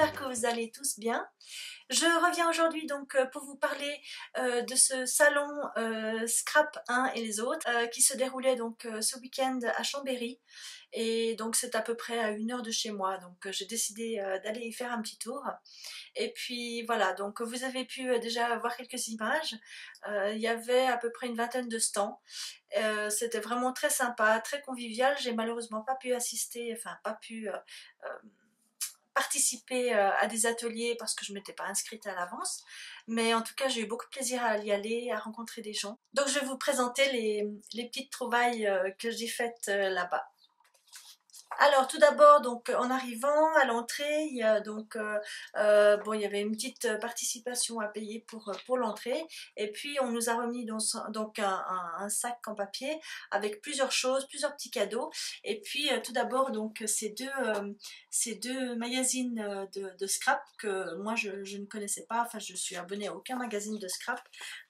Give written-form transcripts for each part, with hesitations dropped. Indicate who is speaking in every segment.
Speaker 1: j'espère que vous allez tous bien. Je reviens aujourd'hui donc pour vous parler de ce salon Scrap 1 et les autres qui se déroulait donc ce week-end à Chambéry. Et donc c'est à peu près à 1 heure de chez moi, donc j'ai décidé d'aller y faire un petit tour. Et puis voilà, donc vous avez pu déjà voir quelques images. Il y avait à peu près une vingtaine de stands. C'était vraiment très sympa, très convivial. J'ai malheureusement pas pu assister, enfin pas pu participer à des ateliers parce que je ne m'étais pas inscrite à l'avance, mais en tout cas j'ai eu beaucoup de plaisir à y aller, à rencontrer des gens. Donc je vais vous présenter les petites trouvailles que j'ai faites là-bas. Alors tout d'abord, donc en arrivant à l'entrée, il y a donc bon, il y avait une petite participation à payer pour l'entrée, et puis on nous a remis donc un sac en papier avec plusieurs choses, plusieurs petits cadeaux. Et puis tout d'abord donc ces deux magazines de scrap que moi je ne connaissais pas, enfin je suis abonnée à aucun magazine de scrap.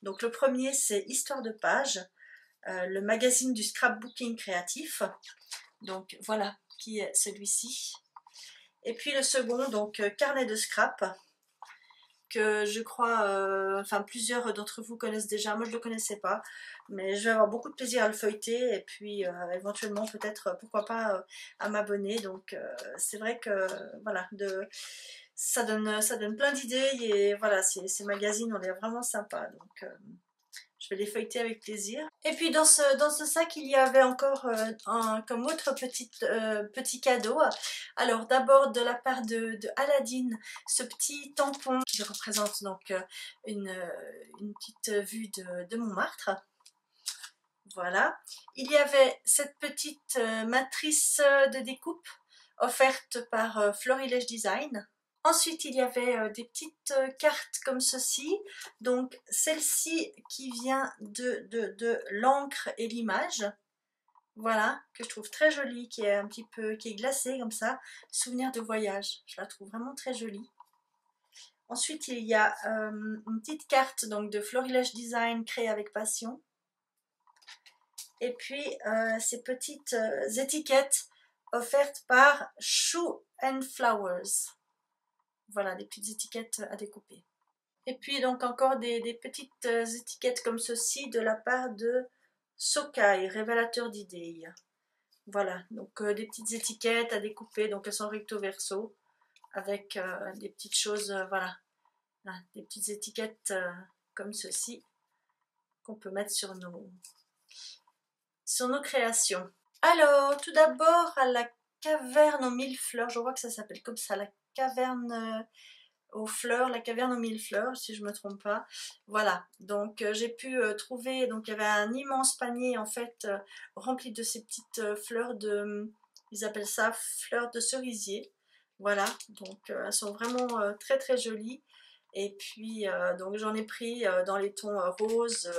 Speaker 1: Donc le premier c'est Histoire de page, le magazine du scrapbooking créatif. Donc voilà qui est celui-ci. Et puis le second, donc Carnet de scrap, que je crois, enfin plusieurs d'entre vous connaissent déjà. Moi je ne le connaissais pas, mais je vais avoir beaucoup de plaisir à le feuilleter et puis éventuellement peut-être, pourquoi pas, à m'abonner. Donc c'est vrai que voilà, ça donne plein d'idées et voilà, ces magazines ont l'air vraiment sympas. Donc je vais les feuilleter avec plaisir. Et puis dans ce sac, il y avait encore comme autre petit cadeau. Alors d'abord de la part de Aladdin, ce petit tampon qui représente donc une petite vue de Montmartre. Voilà. Il y avait cette petite matrice de découpe offerte par Florilège Design. Ensuite, il y avait des petites cartes comme ceci. Donc, celle-ci qui vient de l'encre et l'image. Voilà, que je trouve très jolie, qui est un petit peu, qui est glacée comme ça. Souvenir de voyage. Je la trouve vraiment très jolie. Ensuite, il y a une petite carte donc de Florilège Design créée avec passion. Et puis, ces petites étiquettes offertes par Shoe and Flowers. Voilà, des petites étiquettes à découper. Et puis donc encore des petites étiquettes comme ceci de la part de Sokai, révélateur d'idées. Voilà, donc des petites étiquettes à découper, donc elles sont recto verso, avec des petites choses, voilà, là, des petites étiquettes comme ceci, qu'on peut mettre sur nos créations. Alors, tout d'abord à la caverne aux 1000 fleurs, je vois que ça s'appelle comme ça, la caverne aux fleurs, la caverne aux 1000 fleurs, si je ne me trompe pas. Voilà, donc j'ai pu trouver, donc il y avait un immense panier en fait rempli de ces petites fleurs ils appellent ça fleurs de cerisier. Voilà, donc elles sont vraiment très très jolies. Et puis donc j'en ai pris dans les tons roses,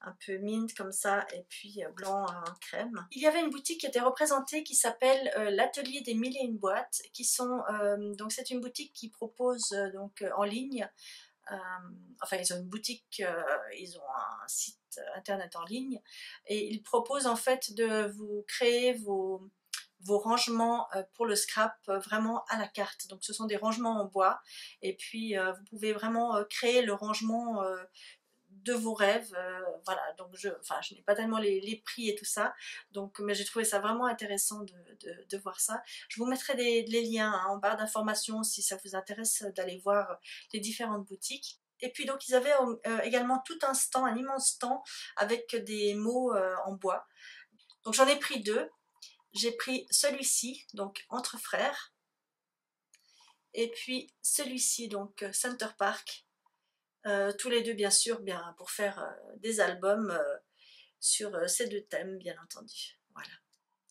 Speaker 1: un peu mint comme ça, et puis blanc crème. Il y avait une boutique qui était représentée qui s'appelle l'Atelier des Mille et une boîtes, qui sont donc c'est une boutique qui propose donc en ligne, enfin ils ont une boutique, ils ont un site internet en ligne, et ils proposent en fait de vous créer vos rangements pour le scrap vraiment à la carte. Donc ce sont des rangements en bois, et puis vous pouvez vraiment créer le rangement de vos rêves. Voilà, donc je n'ai pas tellement les prix et tout ça, donc, mais j'ai trouvé ça vraiment intéressant de voir ça. Je vous mettrai les liens en barre d'informations si ça vous intéresse d'aller voir les différentes boutiques. Et puis donc ils avaient également tout un stand, un immense stand avec des mots en bois. Donc j'en ai pris deux. J'ai pris celui-ci, donc Entre Frères, et puis celui-ci, donc Center Park. Tous les deux bien sûr, bien pour faire des albums sur ces deux thèmes bien entendu. Voilà.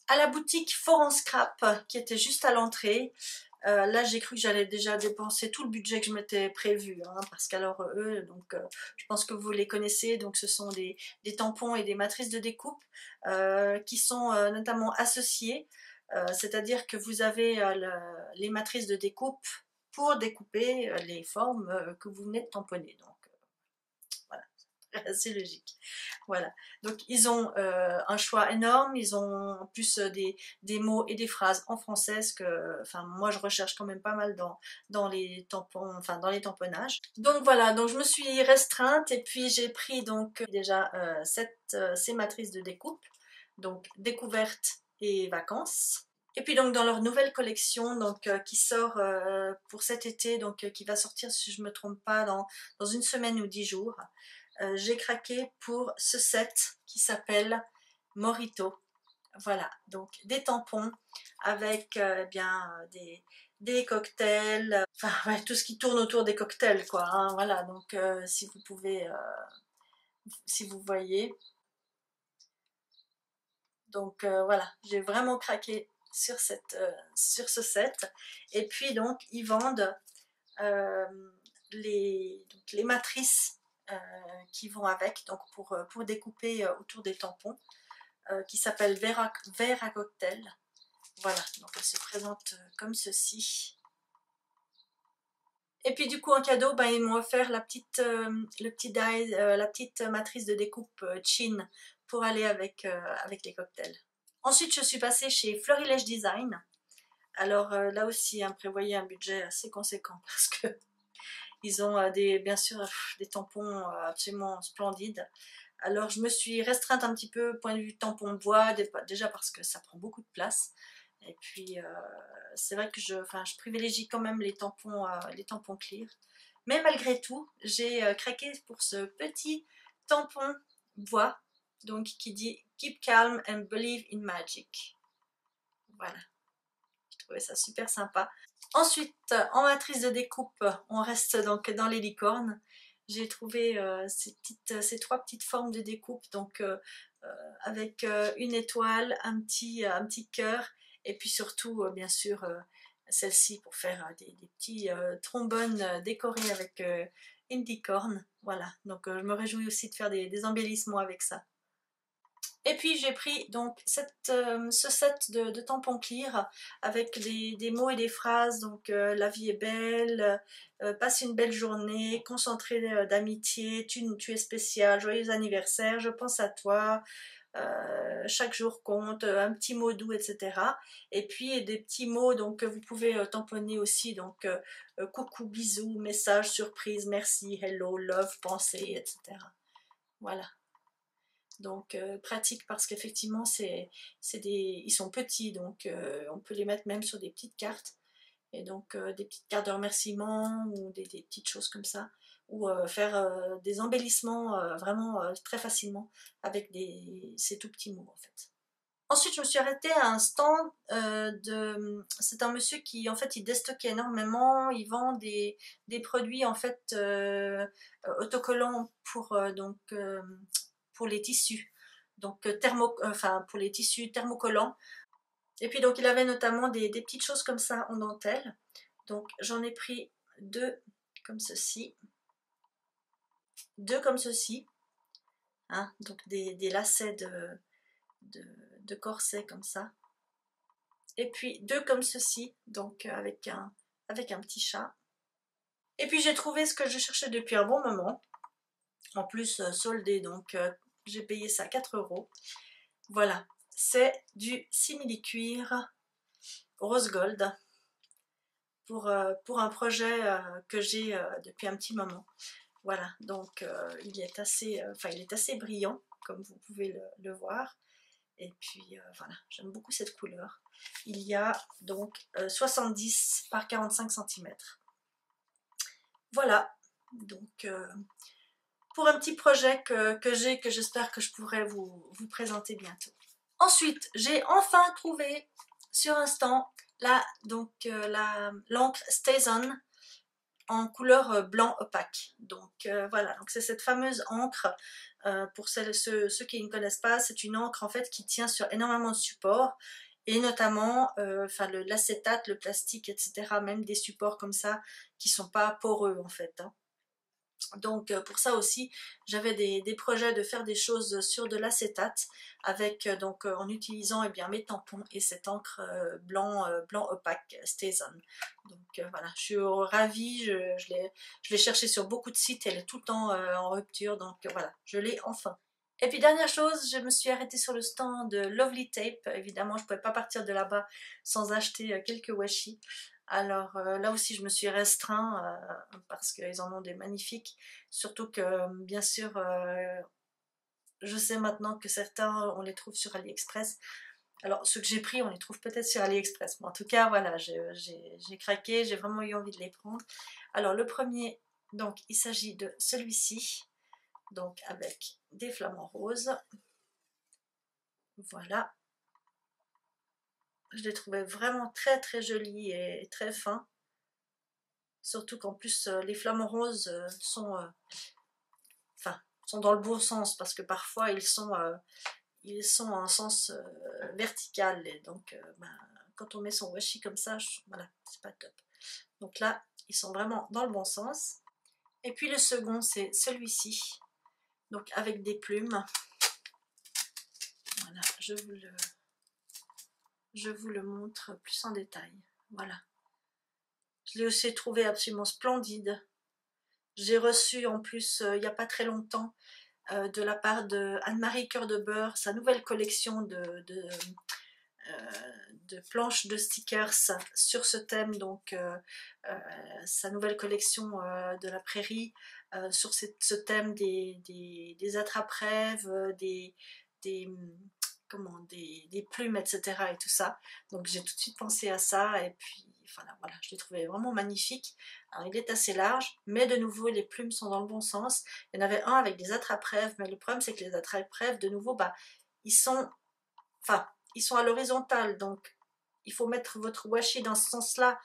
Speaker 1: À la boutique Foran Scrap qui était juste à l'entrée, là j'ai cru que j'allais déjà dépenser tout le budget que je m'étais prévu, hein, parce qu'alors eux, donc je pense que vous les connaissez, donc ce sont des tampons et des matrices de découpe qui sont notamment associées, c'est-à-dire que vous avez les matrices de découpe pour découper les formes que vous venez de tamponner. Donc voilà, assez logique. Voilà, donc ils ont un choix énorme, ils ont en plus des mots et des phrases en français, ce que, enfin, moi je recherche quand même pas mal dans les tampons, enfin dans les tamponnages. Donc voilà, donc je me suis restreinte et puis j'ai pris donc déjà ces matrices de découpe, donc découverte et vacances. Et puis donc dans leur nouvelle collection donc, qui sort pour cet été, donc qui va sortir si je ne me trompe pas dans une semaine ou 10 jours, j'ai craqué pour ce set qui s'appelle Morito. Voilà, donc des tampons avec bien des cocktails, enfin ouais, tout ce qui tourne autour des cocktails quoi, hein, voilà, donc si vous pouvez, si vous voyez. Donc voilà, j'ai vraiment craqué sur ce set. Et puis donc ils vendent euh, donc, les matrices qui vont avec, donc pour découper autour des tampons, qui s'appelle verre à cocktail. Voilà, donc elle se présente comme ceci. Et puis du coup en cadeau, ben, ils m'ont offert le petit die, la petite matrice de découpe chin pour aller avec les cocktails. Ensuite je suis passée chez Florilège Design. Alors là aussi, hein, prévoyez un budget assez conséquent parce que ils ont bien sûr des tampons absolument splendides. Alors je me suis restreinte un petit peu point de vue tampon bois, déjà parce que ça prend beaucoup de place. Et puis c'est vrai que je privilégie quand même les tampons clear. Mais malgré tout, j'ai craqué pour ce petit tampon bois, donc qui dit Keep calm and believe in magic. Voilà, je trouvais ça super sympa. Ensuite, en matrice de découpe, on reste donc dans les licornes. J'ai trouvé ces trois petites formes de découpe, donc avec une étoile, un petit cœur, et puis surtout, bien sûr, celle-ci pour faire des petits trombones décorés avec une licorne. Voilà, donc je me réjouis aussi de faire des embellissements avec ça. Et puis j'ai pris donc ce set de tampons clear avec des mots et des phrases, donc la vie est belle, passe une belle journée, concentré d'amitié, tu es spécial, joyeux anniversaire, je pense à toi, chaque jour compte, un petit mot doux, etc. Et puis des petits mots donc, que vous pouvez tamponner aussi, donc coucou, bisous, message, surprise, merci, hello, love, pensée, etc. Voilà. Donc pratique parce qu'effectivement ils sont petits, donc on peut les mettre même sur des petites cartes, et donc des petites cartes de remerciement ou des petites choses comme ça, ou faire des embellissements vraiment très facilement avec ces tout petits mots en fait. Ensuite, je me suis arrêtée à un stand c'est un monsieur qui en fait il déstocke énormément, il vend des produits en fait autocollants pour les tissus, donc pour les tissus thermocollants. Et puis donc il avait notamment des petites choses comme ça en dentelle. Donc j'en ai pris comme ceci, deux comme ceci, hein, donc des lacets de corset comme ça. Et puis deux comme ceci, donc avec un petit chat. Et puis j'ai trouvé ce que je cherchais depuis un bon moment, en plus soldé, donc j'ai payé ça 4 €. Voilà, c'est du simili-cuir rose gold pour un projet que j'ai depuis un petit moment. Voilà, donc il est assez brillant, comme vous pouvez le voir. Et puis voilà, j'aime beaucoup cette couleur. Il y a donc 70 par 45 cm. Voilà, donc pour un petit projet que j'espère que je pourrai vous présenter bientôt. Ensuite, j'ai enfin trouvé sur Instant l'encre StazOn en couleur blanc opaque. Donc voilà, donc c'est cette fameuse encre, pour ceux qui ne connaissent pas, c'est une encre en fait qui tient sur énormément de supports, et notamment l'acétate, le plastique, etc., même des supports comme ça qui sont pas poreux en fait, hein. Donc pour ça aussi, j'avais des projets de faire des choses sur de l'acétate avec en utilisant eh bien, mes tampons et cette encre blanc opaque Stazon. Donc voilà, je suis ravie, je l'ai cherchée sur beaucoup de sites, elle est tout le temps en rupture, donc voilà, je l'ai enfin. Et puis dernière chose, je me suis arrêtée sur le stand de Lovely Tape. Évidemment, je ne pouvais pas partir de là-bas sans acheter quelques washi. Alors là aussi, je me suis restreint parce qu'ils en ont des magnifiques. Surtout que, bien sûr, je sais maintenant que certains, on les trouve sur AliExpress. Alors, ceux que j'ai pris, on les trouve peut-être sur AliExpress. Mais en tout cas, voilà, j'ai craqué, j'ai vraiment eu envie de les prendre. Alors, le premier, donc, il s'agit de celui-ci. Donc, avec des flamants roses. Voilà. Je les trouvais vraiment très très jolis et très fins. Surtout qu'en plus, les flamants roses sont dans le bon sens, parce que parfois ils sont en sens vertical, et donc quand on met son washi comme ça, voilà, c'est pas top. Donc là, ils sont vraiment dans le bon sens. Et puis le second, c'est celui-ci, donc avec des plumes. Voilà, je vous le montre plus en détail. Voilà. Je l'ai aussi trouvé absolument splendide. J'ai reçu en plus, il n'y a pas très longtemps, de la part de Anne-Marie Cœur de Beurre, sa nouvelle collection de planches de stickers sur ce thème, donc sa nouvelle collection de la prairie, sur ce thème des attrape-rêves, des, des plumes, etc. et tout ça. Donc j'ai tout de suite pensé à ça, et puis enfin, voilà, je l'ai trouvé vraiment magnifique. Alors il est assez large, mais de nouveau les plumes sont dans le bon sens. Il y en avait un avec des attrape-rêves, mais le problème c'est que les attrape-rêves, de nouveau, ils sont, ils sont à l'horizontale, donc il faut mettre votre washi dans ce sens-là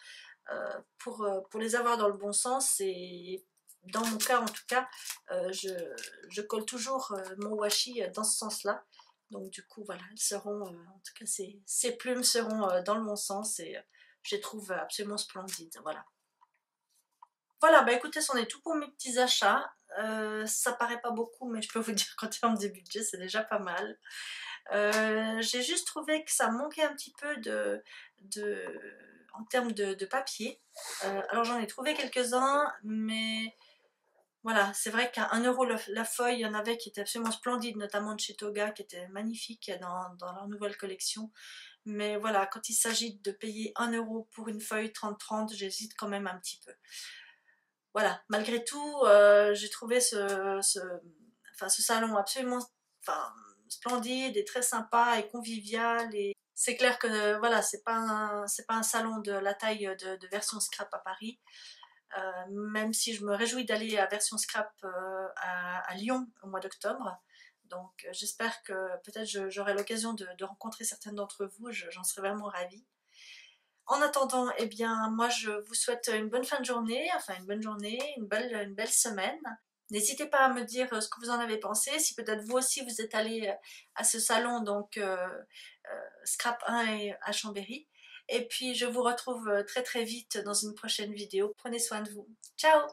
Speaker 1: pour les avoir dans le bon sens. Et dans mon cas en tout cas, je colle toujours mon washi dans ce sens-là. Donc du coup voilà, elles seront, en tout cas ces plumes seront dans le bon sens, et je les trouve absolument splendides. Voilà. Voilà, bah écoutez, c'en est tout pour mes petits achats. Ça paraît pas beaucoup, mais je peux vous dire qu'en termes de budget, c'est déjà pas mal. J'ai juste trouvé que ça manquait un petit peu en termes de papier. Alors j'en ai trouvé quelques-uns, mais voilà, c'est vrai qu'à 1 € la feuille, il y en avait qui étaient absolument splendides, notamment de chez Toga, qui était magnifique dans leur nouvelle collection. Mais voilà, quand il s'agit de payer 1 € pour une feuille 30-30, j'hésite quand même un petit peu. Voilà, malgré tout, j'ai trouvé ce salon absolument splendide et très sympa et convivial. Et c'est clair que voilà, c'est pas un salon de la taille de Version Scrap à Paris. Même si je me réjouis d'aller à Version Scrap à Lyon au mois d'octobre. Donc j'espère que peut-être j'aurai l'occasion de rencontrer certaines d'entre vous, j'en serais vraiment ravie. En attendant, eh bien, moi je vous souhaite une bonne fin de journée, enfin une bonne journée, une belle semaine. N'hésitez pas à me dire ce que vous en avez pensé, si peut-être vous aussi vous êtes allé à ce salon, donc Scrap 1 à Chambéry. Et puis je vous retrouve très très vite dans une prochaine vidéo. Prenez soin de vous. Ciao!